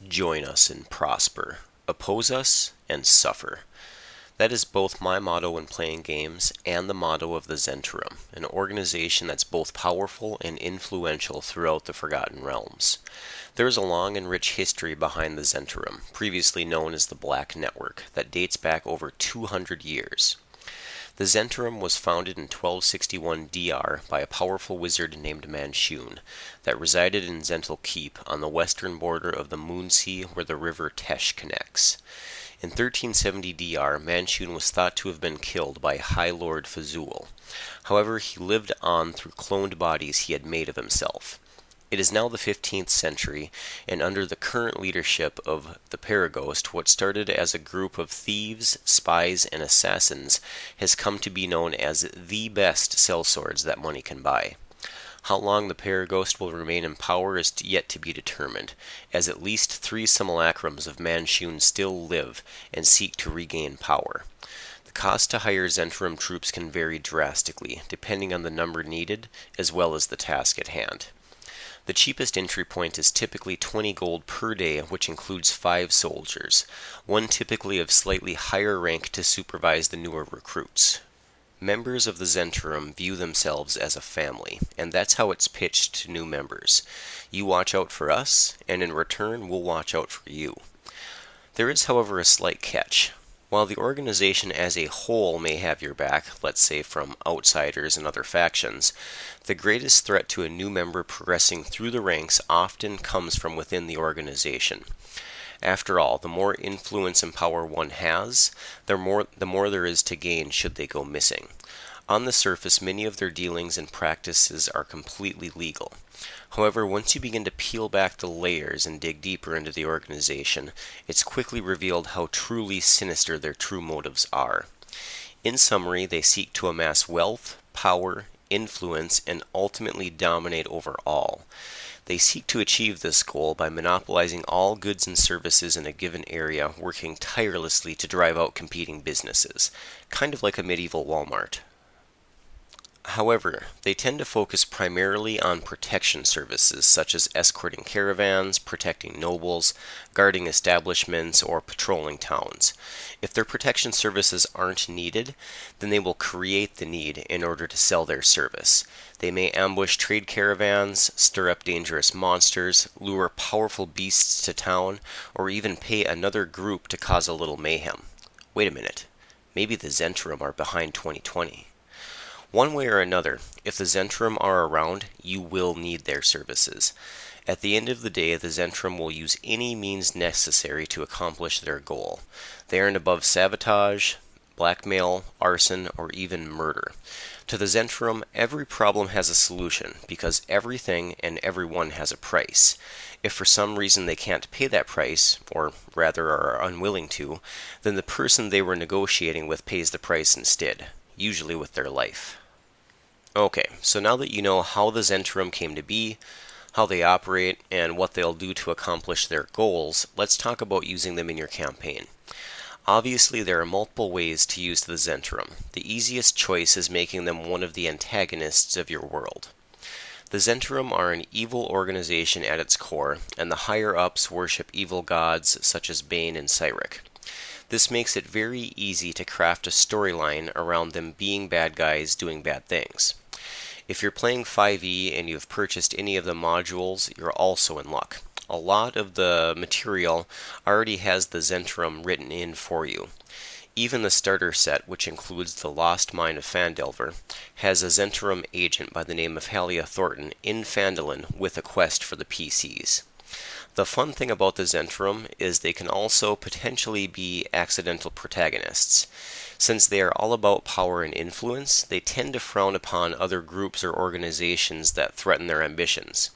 Join us and prosper. Oppose us and suffer. That is both my motto when playing games and the motto of the Zhentarim, an organization that's both powerful and influential throughout the Forgotten Realms. There is a long and rich history behind the Zhentarim, previously known as the Black Network, that dates back over 200 years. The Zhentarim was founded in 1261 DR by a powerful wizard named Manshun that resided in Zhentil Keep on the western border of the Moonsea where the river Tesh connects. In 1370 DR, Manshun was thought to have been killed by High Lord Fazul. However, he lived on through cloned bodies he had made of himself. It is now the 15th century, and under the current leadership of the Paraghost, what started as a group of thieves, spies, and assassins has come to be known as the best sellswords that money can buy. How long the Paraghost will remain in power is yet to be determined, as at least 3 simulacrums of Manshun still live and seek to regain power. The cost to hire Zhentarim troops can vary drastically, depending on the number needed, as well as the task at hand. The cheapest entry point is typically 20 gold per day, which includes 5 soldiers, one typically of slightly higher rank to supervise the newer recruits. Members of the Zhentarim view themselves as a family, and that's how it's pitched to new members. You watch out for us, and in return we'll watch out for you. There is, however, a slight catch. While the organization as a whole may have your back, let's say from outsiders and other factions, the greatest threat to a new member progressing through the ranks often comes from within the organization. After all, the more influence and power one has, the more there is to gain should they go missing. On the surface, many of their dealings and practices are completely legal. However, once you begin to peel back the layers and dig deeper into the organization, it's quickly revealed how truly sinister their true motives are. In summary, they seek to amass wealth, power, influence, and ultimately dominate over all. They seek to achieve this goal by monopolizing all goods and services in a given area, working tirelessly to drive out competing businesses, kind of like a medieval Walmart. However, they tend to focus primarily on protection services such as escorting caravans, protecting nobles, guarding establishments, or patrolling towns. If their protection services aren't needed, then they will create the need in order to sell their service. They may ambush trade caravans, stir up dangerous monsters, lure powerful beasts to town, or even pay another group to cause a little mayhem. Wait a minute, maybe the Zhentarim are behind 2020. One way or another, if the Zhentarim are around, you will need their services. At the end of the day, the Zhentarim will use any means necessary to accomplish their goal. They aren't above sabotage, blackmail, arson, or even murder. To the Zhentarim, every problem has a solution, because everything and everyone has a price. If for some reason they can't pay that price, or rather are unwilling to, then the person they were negotiating with pays the price instead, usually with their life. Okay, so now that you know how the Zhentarim came to be, how they operate, and what they'll do to accomplish their goals, let's talk about using them in your campaign. Obviously, there are multiple ways to use the Zhentarim. The easiest choice is making them one of the antagonists of your world. The Zhentarim are an evil organization at its core, and the higher-ups worship evil gods such as Bane and Cyric. This makes it very easy to craft a storyline around them being bad guys doing bad things. If you're playing 5e and you've purchased any of the modules, you're also in luck. A lot of the material already has the Zhentarim written in for you. Even the starter set, which includes the Lost Mine of Phandelver, has a Zhentarim agent by the name of Halia Thornton in Phandalin with a quest for the PCs. The fun thing about the Zhentarim is they can also potentially be accidental protagonists. Since they are all about power and influence, they tend to frown upon other groups or organizations that threaten their ambitions.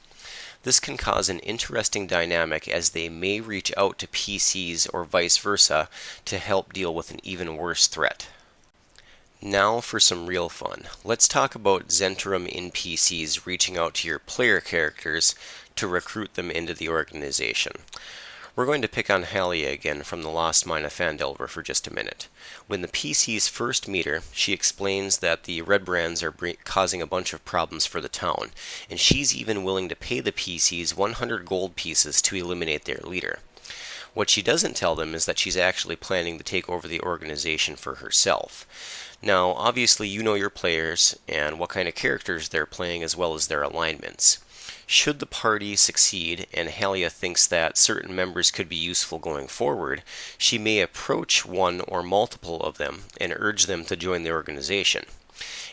This can cause an interesting dynamic as they may reach out to PCs or vice versa to help deal with an even worse threat. Now for some real fun. Let's talk about Zhentarim NPCs reaching out to your player characters to recruit them into the organization. We're going to pick on Halia again from the Lost Mine of Phandelver for just a minute. When the PCs first meet her, she explains that the Red Brands are causing a bunch of problems for the town, and she's even willing to pay the PCs 100 gold pieces to eliminate their leader. What she doesn't tell them is that she's actually planning to take over the organization for herself. Now, obviously, you know your players and what kind of characters they're playing as well as their alignments. Should the party succeed and Halia thinks that certain members could be useful going forward, she may approach one or multiple of them and urge them to join the organization.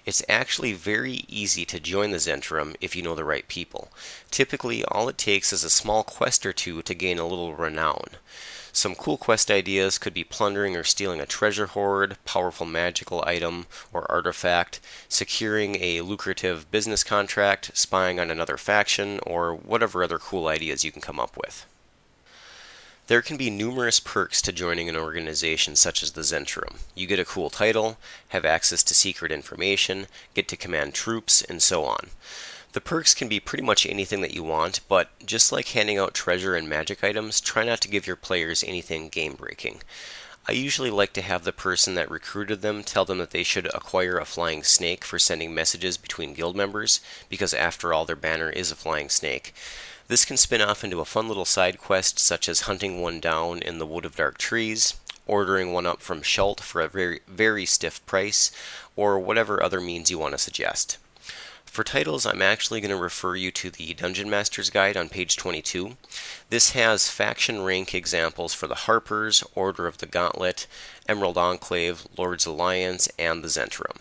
It's actually very easy to join the Zhentarim if you know the right people. Typically, all it takes is a small quest or two to gain a little renown. Some cool quest ideas could be plundering or stealing a treasure hoard, powerful magical item or artifact, securing a lucrative business contract, spying on another faction, or whatever other cool ideas you can come up with. There can be numerous perks to joining an organization such as the Zhentarim. You get a cool title, have access to secret information, get to command troops, and so on. The perks can be pretty much anything that you want, but just like handing out treasure and magic items, try not to give your players anything game-breaking. I usually like to have the person that recruited them tell them that they should acquire a flying snake for sending messages between guild members, because after all, their banner is a flying snake. This can spin off into a fun little side quest, such as hunting one down in the Wood of Dark Trees, ordering one up from Schult for a very stiff price, or whatever other means you want to suggest. For titles, I'm actually going to refer you to the Dungeon Master's Guide on page 22. This has faction rank examples for the Harpers, Order of the Gauntlet, Emerald Enclave, Lord's Alliance, and the Zhentarim.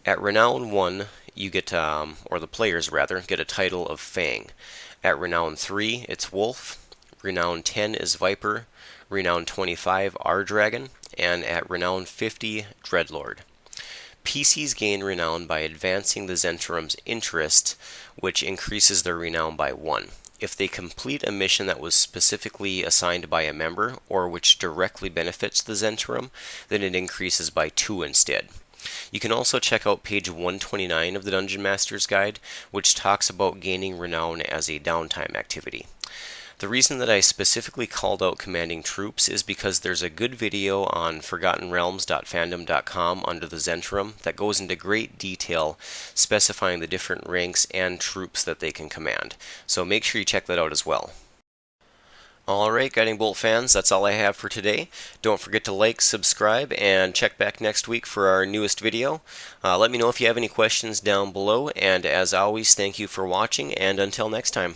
At Renown 1, you get, or the players rather, get a title of Fang. At Renown 3, it's Wolf. Renown 10 is Viper. Renown 25, R-Dragon. And at Renown 50, Dreadlord. PCs gain renown by advancing the Zhentarim's interest, which increases their renown by 1. If they complete a mission that was specifically assigned by a member, or which directly benefits the Zhentarim, then it increases by 2 instead. You can also check out page 129 of the Dungeon Master's Guide, which talks about gaining renown as a downtime activity. The reason that I specifically called out commanding troops is because there's a good video on ForgottenRealms.fandom.com under the Zhentarim that goes into great detail specifying the different ranks and troops that they can command. So make sure you check that out as well. Alright, Guiding Bolt fans, that's all I have for today. Don't forget to like, subscribe, and check back next week for our newest video. Let me know if you have any questions down below, and as always, thank you for watching, and until next time.